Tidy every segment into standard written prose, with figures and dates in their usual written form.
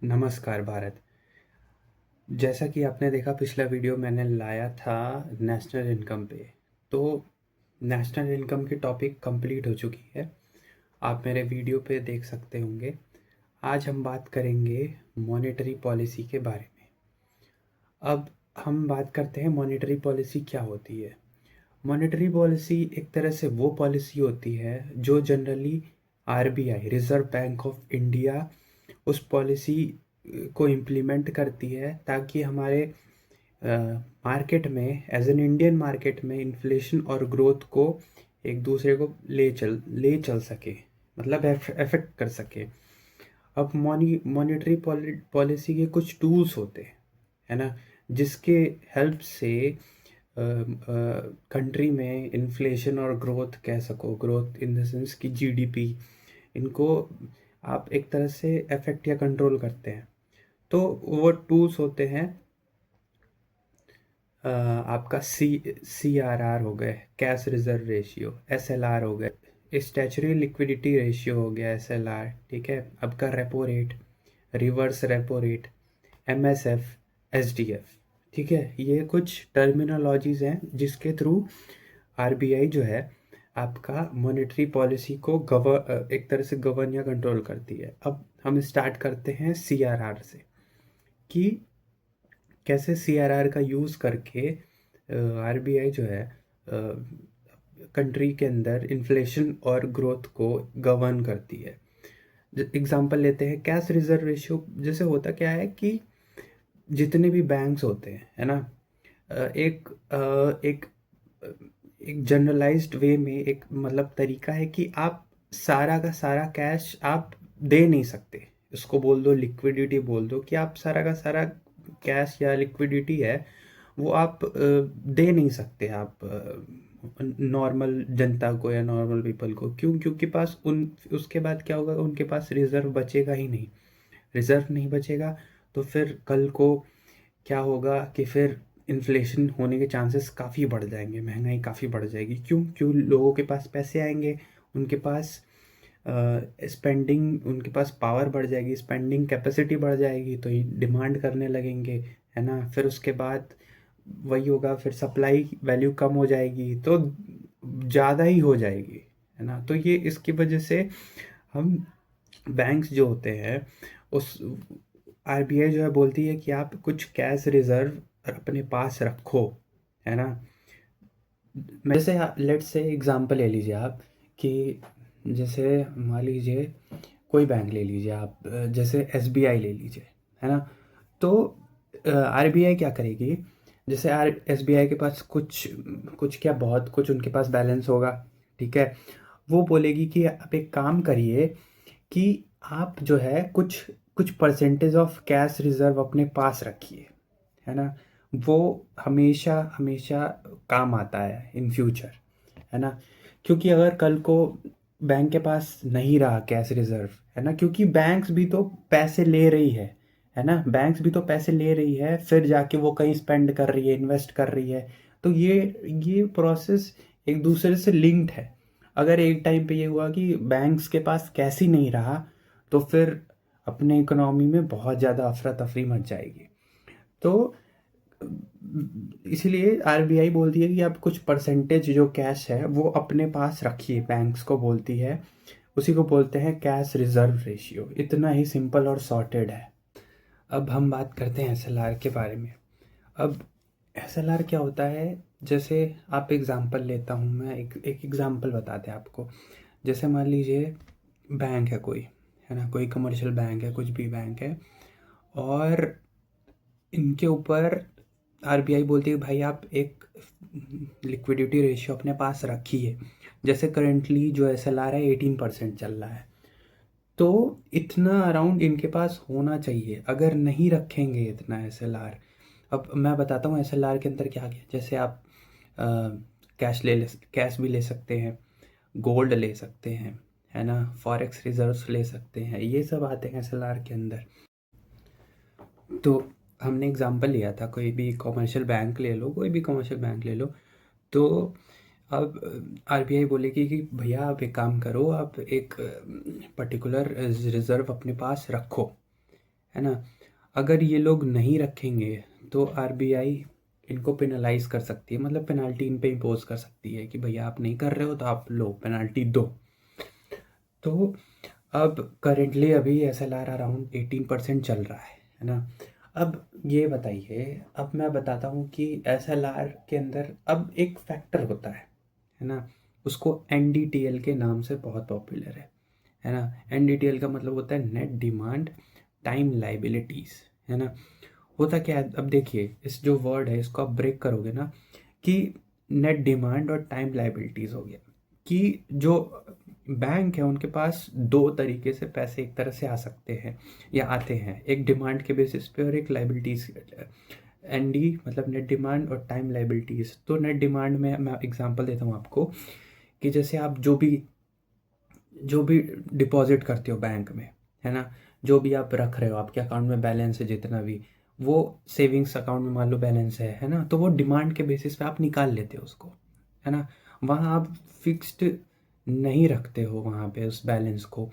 नमस्कार भारत। जैसा कि आपने देखा पिछला वीडियो मैंने लाया था नेशनल इनकम पे। तो नेशनल इनकम की टॉपिक कंप्लीट हो चुकी है, आप मेरे वीडियो पे देख सकते होंगे। आज हम बात करेंगे मॉनेटरी पॉलिसी के बारे में। अब हम बात करते हैं मॉनेटरी पॉलिसी क्या होती है। मॉनेटरी पॉलिसी एक तरह से वो पॉलिसी होती है जो generally RBI, reserve bank of India, उस पॉलिसी को इम्प्लीमेंट करती है ताकि हमारे मार्केट में, एज एन इंडियन मार्केट में, इन्फ्लेशन और ग्रोथ को एक दूसरे को ले चल सके, मतलब अफेक्ट कर सके। अब मॉनेटरी पॉलिसी के कुछ टूल्स होते हैं, है ना, जिसके हेल्प से कंट्री में इन्फ्लेशन और ग्रोथ कह सको, ग्रोथ इन द सेंस कि जीडीपी, इनको आप एक तरह से अफेक्ट या कंट्रोल करते हैं। तो वो टूल्स होते हैं आपका CRR हो गए, कैश रिजर्व रेशियो, SLR हो गए, स्टैचुरी लिक्विडिटी रेशियो हो गया, SLR, ठीक है। आपका repo rate, reverse repo rate, MSF, SDF, ठीक है। ये कुछ टर्मिनोलॉजीज हैं जिसके थ्रू आरबीआई जो है आपका मॉनेटरी पॉलिसी को एक तरह से गवर्न या कंट्रोल करती है। अब हम स्टार्ट करते हैं CRR से, कि कैसे CRR का यूज़ करके आरबीआई जो है कंट्री के अंदर इन्फ्लेशन और ग्रोथ को गवर्न करती है। एग्जांपल लेते हैं कैश रिजर्व रेशियो। जैसे होता क्या है कि जितने भी बैंक्स होते हैं, है ना, एक एक एक जनरलाइज्ड वे में एक मतलब तरीका है कि आप सारा का सारा कैश आप दे नहीं सकते। इसको बोल दो, लिक्विडिटी बोल दो, कि आप सारा का सारा कैश या लिक्विडिटी है वो आप दे नहीं सकते आप नॉर्मल जनता को या नॉर्मल पीपल को। क्यों? क्योंकि पास उन उसके बाद क्या होगा, उनके पास रिजर्व बचेगा ही नहीं। रिजर्व नहीं बचेगा तो फिर कल को क्या होगा कि फिर इन्फ्लेशन होने के चांसेस काफ़ी बढ़ जाएंगे, महंगाई काफ़ी बढ़ जाएगी। क्यों? क्यों? लोगों के पास पैसे आएंगे, उनके पास स्पेंडिंग, उनके पास पावर बढ़ जाएगी, स्पेंडिंग कैपेसिटी बढ़ जाएगी, तो ये डिमांड करने लगेंगे, है ना। फिर उसके बाद वही होगा, फिर सप्लाई वैल्यू कम हो जाएगी तो ज़्यादा ही हो जाएगी, है ना। तो ये इसकी वजह से हम बैंक्स जो होते हैं, उस आरबीआई जो है बोलती है कि आप कुछ कैश रिजर्व अपने पास रखो, है ना। जैसे लेट से एग्जांपल ले लीजिए आप, कि जैसे मान लीजिए कोई बैंक ले लीजिए आप, जैसे एसबीआई ले लीजिए, है ना। तो आरबीआई क्या करेगी, जैसे एसबीआई के पास कुछ कुछ क्या, बहुत कुछ उनके पास बैलेंस होगा, ठीक है। वो बोलेगी कि आप एक काम करिए कि आप जो है कुछ कुछ परसेंटेज ऑफ कैश रिजर्व अपने पास रखिए, है ना। वो हमेशा हमेशा काम आता है इन फ्यूचर, है ना। क्योंकि अगर कल को बैंक के पास नहीं रहा कैश रिजर्व, है ना, क्योंकि बैंक्स भी तो पैसे ले रही है ना, बैंक्स भी तो पैसे ले रही है, फिर जाके वो कहीं स्पेंड कर रही है, इन्वेस्ट कर रही है। तो ये प्रोसेस एक दूसरे से लिंक्ड है। अगर एक टाइम पे ये हुआ कि बैंक्स के पास कैश ही नहीं रहा, तो फिर अपने इकोनॉमी में बहुत ज़्यादा अफरा तफरी मच जाएगी। तो इसलिए आरबीआई बोलती है कि आप कुछ परसेंटेज जो कैश है वो अपने पास रखिए, बैंक्स को बोलती है। उसी को बोलते हैं कैश रिजर्व रेशियो। इतना ही सिंपल और सॉर्टेड है। अब हम बात करते हैं एसएलआर के बारे में। अब एसएलआर क्या होता है, जैसे आप एग्जांपल लेता हूँ मैं, एक एग्जांपल बताते हैं आपको। जैसे मान लीजिए बैंक है कोई, है ना, कोई कमर्शियल बैंक है, कुछ भी बैंक है, और इनके ऊपर आरबीआई बोलती है भाई आप एक लिक्विडिटी रेशियो अपने पास रखिए। जैसे करेंटली जो एसएलआर है 18% चल रहा है, तो इतना अराउंड इनके पास होना चाहिए। अगर नहीं रखेंगे इतना एसएलआर, अब मैं बताता हूँ एसएलआर के अंदर क्या क्या। जैसे आप कैश भी ले सकते हैं, गोल्ड ले सकते हैं, है ना, फॉरेक्स रिजर्व्स ले सकते हैं, ये सब आते हैं एसएलआर के अंदर। तो हमने एग्जांपल लिया था, कोई भी कमर्शियल बैंक ले लो, कोई भी कमर्शियल बैंक ले लो। तो अब आरबीआई बोलेगी कि भैया आप एक काम करो, आप एक पर्टिकुलर रिजर्व अपने पास रखो, है ना। अगर ये लोग नहीं रखेंगे तो आरबीआई इनको पेनलाइज कर सकती है, मतलब पेनाल्टी इन पे इम्पोज कर सकती है कि भैया आप नहीं कर रहे हो तो आप लो पेनाल्टी दो। तो अब करेंटली अभी SLR अराउंड 18% चल रहा है ना। अब ये बताइए, अब मैं बताता हूँ कि SLR के अंदर अब एक फैक्टर होता है ना, उसको NDTL के नाम से बहुत पॉपुलर है ना। NDTL का मतलब होता है नेट डिमांड टाइम लाइबिलिटीज़, है ना। होता क्या है, अब देखिए इस जो वर्ड है इसको आप ब्रेक करोगे ना, कि नेट डिमांड और टाइम लाइबिलिटीज़ हो गया कि जो बैंक है उनके पास दो तरीके से पैसे एक तरह से आ सकते हैं या आते हैं, एक डिमांड के बेसिस पे और एक लाइबिलिटीज़। ND मतलब नेट डिमांड और टाइम लाइबिलिटीज़। तो नेट डिमांड में मैं एग्जांपल देता हूँ आपको कि जैसे आप जो भी डिपॉजिट करते हो बैंक में, है ना, जो भी आप रख रहे हो आपके अकाउंट में बैलेंस है जितना भी, वो सेविंग्स अकाउंट में मान लो बैलेंस है ना, तो वो डिमांड के बेसिस पे आप निकाल लेते हो उसको, है ना। वहाँ आप फिक्स्ड नहीं रखते हो वहाँ पे उस बैलेंस को,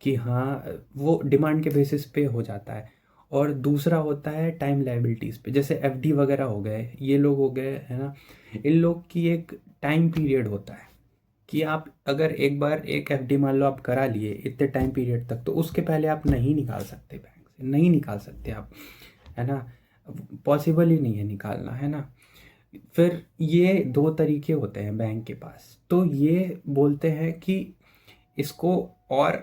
कि हाँ वो डिमांड के बेसिस पे हो जाता है। और दूसरा होता है टाइम लाइबिलिटीज़ पे, जैसे FD वगैरह हो गए, ये लोग हो गए, है ना। इन लोग की एक टाइम पीरियड होता है कि आप अगर एक बार एक FD मान लो आप करा लिए इतने टाइम पीरियड तक, तो उसके पहले आप नहीं निकाल सकते, बैंक से नहीं निकाल सकते आप, है ना। पॉसिबल ही नहीं है निकालना, है ना। फिर ये दो तरीके होते हैं बैंक के पास, तो ये बोलते हैं कि इसको और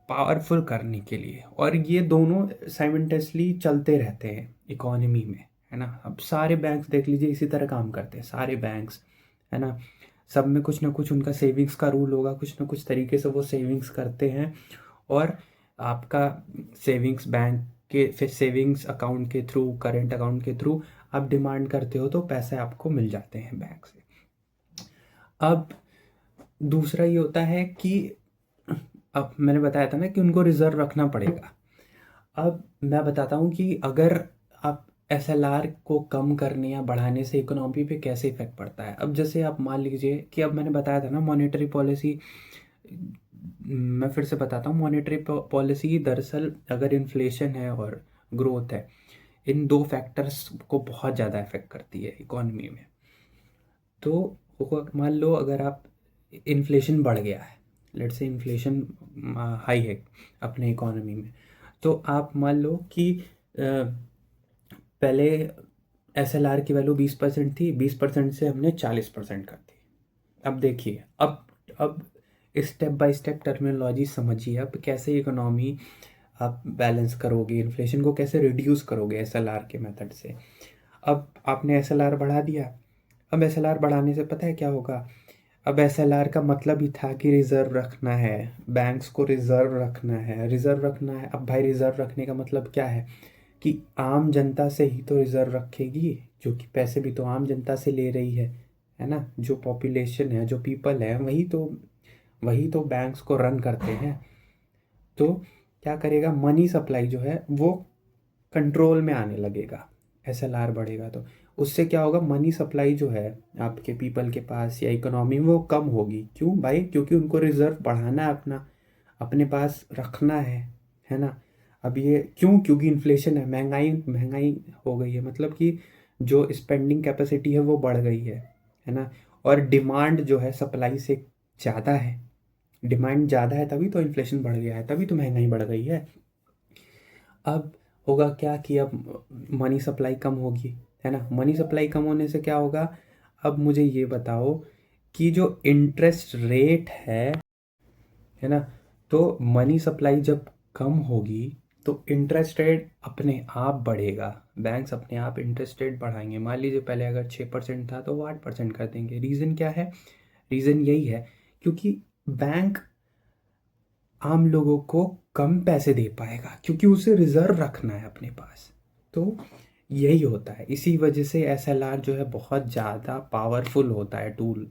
पावरफुल करने के लिए, और ये दोनों साइमल्टेनियसली चलते रहते हैं इकोनॉमी में, है ना। अब सारे बैंक्स देख लीजिए इसी तरह काम करते हैं, सारे बैंक्स, है ना। सब में कुछ ना कुछ उनका सेविंग्स का रूल होगा, कुछ ना कुछ तरीके से वो सेविंग्स करते हैं, और आपका सेविंग्स बैंक के फिर सेविंग्स अकाउंट के थ्रू, करेंट अकाउंट के थ्रू आप डिमांड करते हो तो पैसे आपको मिल जाते हैं बैंक से। अब दूसरा ये होता है कि अब मैंने बताया था ना कि उनको रिजर्व रखना पड़ेगा। अब मैं बताता हूँ कि अगर आप SLR को कम करने या बढ़ाने से इकोनॉमी पे कैसे इफेक्ट पड़ता है। अब जैसे आप मान लीजिए कि अब मैंने बताया था ना मॉनेटरी पॉलिसी, मैं फिर से बताता हूँ, मॉनेटरी पॉलिसी दरअसल अगर इन्फ्लेशन है और ग्रोथ है, इन दो फैक्टर्स को बहुत ज़्यादा इफेक्ट करती है इकोनॉमी में। तो मान लो अगर आप इन्फ्लेशन बढ़ गया है, लेट से इन्फ्लेशन हाई है अपने इकोनॉमी में, तो आप मान लो कि पहले SLR की वैल्यू 20% थी, 20% से हमने 40% कर दी। अब देखिए, अब स्टेप बाय स्टेप टर्मिनोलॉजी समझिए, अब कैसे इकोनॉमी आप बैलेंस करोगे, इन्फ्लेशन को कैसे रिड्यूस करोगे SLR के मेथड से। अब आपने SLR बढ़ा दिया, अब SLR बढ़ाने से पता है क्या होगा, अब SLR का मतलब ही था कि रिजर्व रखना है, बैंक्स को रिजर्व रखना है, रिजर्व रखना है। अब भाई रिजर्व रखने का मतलब क्या है कि आम जनता से ही तो रिजर्व रखेगी, जो कि पैसे भी तो आम जनता से ले रही है ना। जो पॉपुलेशन है, जो पीपल है, वही तो बैंक्स को रन करते हैं। तो क्या करेगा, मनी सप्लाई जो है वो कंट्रोल में आने लगेगा, SLR बढ़ेगा तो उससे क्या होगा, मनी सप्लाई जो है आपके पीपल के पास या इकोनॉमी में वो कम होगी। क्यों भाई, क्योंकि उनको रिजर्व बढ़ाना है, अपना अपने पास रखना है ना। अब ये क्यों, क्योंकि इन्फ्लेशन है, महंगाई महंगाई हो गई है, मतलब कि जो स्पेंडिंग कैपेसिटी है वो बढ़ गई है ना। और डिमांड जो है सप्लाई से ज़्यादा है, डिमांड ज़्यादा है तभी तो इन्फ्लेशन बढ़ गया है, तभी तो महंगाई बढ़ गई है। अब होगा क्या कि अब मनी सप्लाई कम होगी, है ना। मनी सप्लाई कम होने से क्या होगा, अब मुझे ये बताओ कि जो इंटरेस्ट रेट है ना, तो मनी सप्लाई जब कम होगी तो इंटरेस्ट रेट अपने आप बढ़ेगा, बैंक्स अपने आप इंटरेस्ट रेट बढ़ाएंगे। मान लीजिए पहले अगर 6% था तो वो 8% कर देंगे। रीज़न क्या है, रीज़न यही है क्योंकि बैंक आम लोगों को कम पैसे दे पाएगा क्योंकि उसे रिजर्व रखना है अपने पास। तो यही होता है, इसी वजह से SLR जो है बहुत ज़्यादा पावरफुल होता है टूल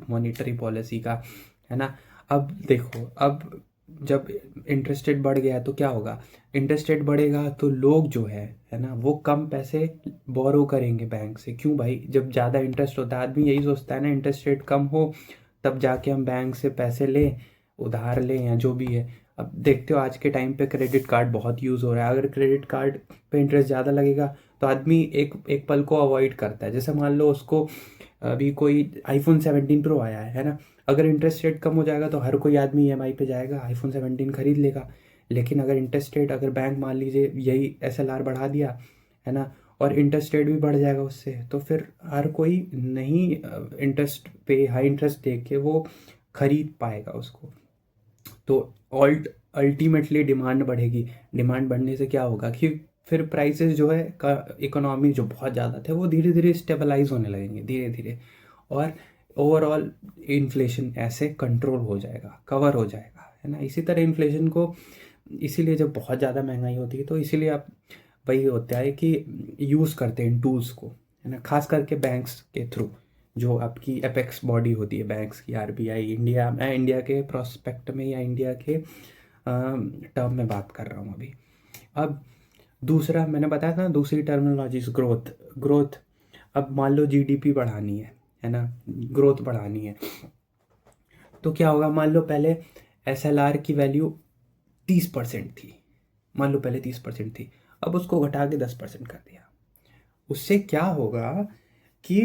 मॉनेटरी पॉलिसी का, है ना। अब देखो, अब जब इंटरेस्ट रेट बढ़ गया है तो क्या होगा, इंटरेस्ट रेट बढ़ेगा तो लोग जो है ना, वो कम पैसे बोरो करेंगे बैंक से। क्यों भाई, जब ज़्यादा इंटरेस्ट होता है आदमी यही सोचता है ना, इंटरेस्ट रेट कम हो तब जाके हम बैंक से पैसे लें, उधार लें या जो भी है। अब देखते हो आज के टाइम पे क्रेडिट कार्ड बहुत यूज़ हो रहा है। अगर क्रेडिट कार्ड पे इंटरेस्ट ज़्यादा लगेगा तो आदमी एक एक पल को अवॉइड करता है। जैसे मान लो उसको अभी कोई आईफोन 17 प्रो आया है ना, अगर इंटरेस्ट रेट कम हो जाएगा तो हर कोई आदमी ईएमआई पे जाएगा, आईफोन 17 खरीद लेगा। लेकिन अगर इंटरेस्ट रेट, अगर बैंक मान लीजिए यही एसएलआर बढ़ा दिया है ना, और इंटरेस्ट रेट भी बढ़ जाएगा उससे, तो फिर हर कोई नहीं इंटरेस्ट पे, हाई इंटरेस्ट देख के वो खरीद पाएगा उसको। तो अल्टीमेटली डिमांड बढ़ेगी। डिमांड बढ़ने से क्या होगा कि फिर प्राइसेस जो है का इकोनॉमी जो बहुत ज़्यादा थे वो धीरे धीरे स्टेबलाइज होने लगेंगे धीरे धीरे, और ओवरऑल इन्फ्लेशन ऐसे कंट्रोल हो जाएगा, कवर हो जाएगा, है ना। इसी तरह इन्फ्लेशन को, इसीलिए जब बहुत ज़्यादा महंगाई होती है तो इसीलिए आप, वही होता है कि यूज़ करते हैं इन टूल्स को, है ना, खास करके बैंक्स के थ्रू। जो आपकी एपेक्स बॉडी होती है बैंक्स की, आरबीआई, इंडिया, मैं इंडिया के प्रोस्पेक्ट में या इंडिया के टर्म में बात कर रहा हूँ अभी। अब दूसरा मैंने बताया था ना, दूसरी टर्मिनोलॉजी ग्रोथ। ग्रोथ, अब मान लो जीडीपी बढ़ानी है ना, ग्रोथ बढ़ानी है, तो क्या होगा, मान लो पहले एसएलआर की वैल्यू 30% थी, मान लो पहले 30% थी, अब उसको घटा के 10% कर दिया। उससे क्या होगा कि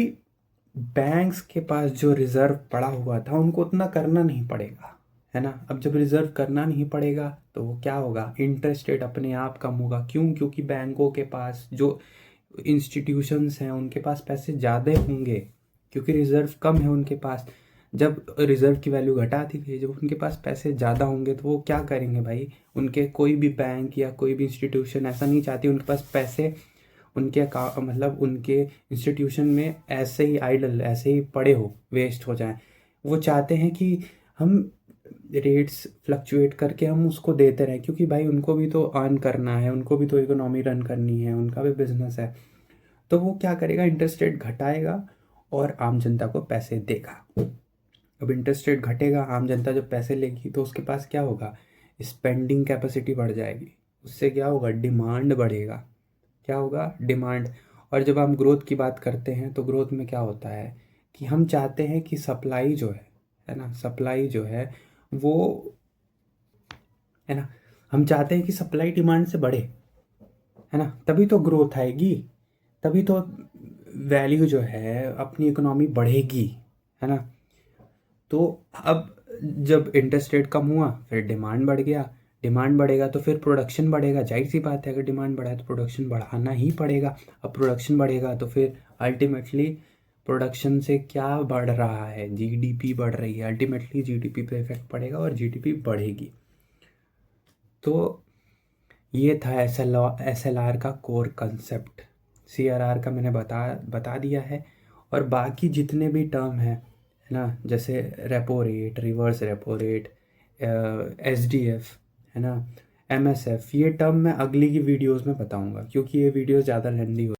बैंक्स के पास जो रिजर्व पड़ा हुआ था उनको उतना करना नहीं पड़ेगा, है ना। अब जब रिजर्व करना नहीं पड़ेगा तो वो क्या होगा, इंटरेस्ट रेट अपने आप कम होगा। क्यों? क्योंकि बैंकों के पास जो इंस्टीट्यूशंस हैं उनके पास पैसे ज़्यादा होंगे, क्योंकि रिजर्व कम है उनके पास। जब रिजर्व की वैल्यू घटा दी गई, जब उनके पास पैसे ज़्यादा होंगे तो वो क्या करेंगे भाई, उनके कोई भी बैंक या कोई भी इंस्टीट्यूशन ऐसा नहीं चाहती उनके पास पैसे, उनके मतलब उनके इंस्टीट्यूशन में ऐसे ही आइडल, ऐसे ही पड़े हो, वेस्ट हो जाएं। वो चाहते हैं कि हम रेट्स फ्लक्चुएट करके हम उसको देते रहें, क्योंकि भाई उनको भी तो अर्न करना है, उनको भी तो इकोनॉमी रन करनी है, उनका भी बिजनेस है। तो वो क्या करेगा, इंटरेस्ट रेट घटाएगा और आम जनता को पैसे देगा। अब इंटरेस्ट रेट घटेगा, आम जनता जब पैसे लेगी तो उसके पास क्या होगा, स्पेंडिंग कैपेसिटी बढ़ जाएगी। उससे क्या होगा, डिमांड बढ़ेगा। क्या होगा, डिमांड। और जब हम ग्रोथ की बात करते हैं तो ग्रोथ में क्या होता है कि हम चाहते हैं कि सप्लाई जो है ना, सप्लाई जो है वो, है ना, हम चाहते हैं कि सप्लाई डिमांड से बढ़े, है ना, तभी तो ग्रोथ आएगी, तभी तो वैल्यू जो है अपनी इकोनॉमी बढ़ेगी, है ना। तो अब जब इंटरेस्ट रेट कम हुआ फिर डिमांड बढ़ गया, डिमांड बढ़ेगा तो फिर प्रोडक्शन बढ़ेगा। जाहिर सी बात है, अगर डिमांड बढ़ा है तो प्रोडक्शन बढ़ाना ही पड़ेगा। अब प्रोडक्शन बढ़ेगा तो फिर अल्टीमेटली प्रोडक्शन से क्या बढ़ रहा है, जीडीपी बढ़ रही है, अल्टीमेटली जीडीपी पे इफेक्ट पड़ेगा और जीडीपी बढ़ेगी। तो ये था एसएलआर का कोर कंसेप्ट। सीआरआर का मैंने बता दिया है। और बाकी जितने भी टर्म है ना, जैसे repo rate, reverse repo rate, SDF, है ना, एमएसएफ, ये टर्म मैं अगली की वीडियोस में बताऊंगा, क्योंकि ये वीडियो ज़्यादा लेंदी हो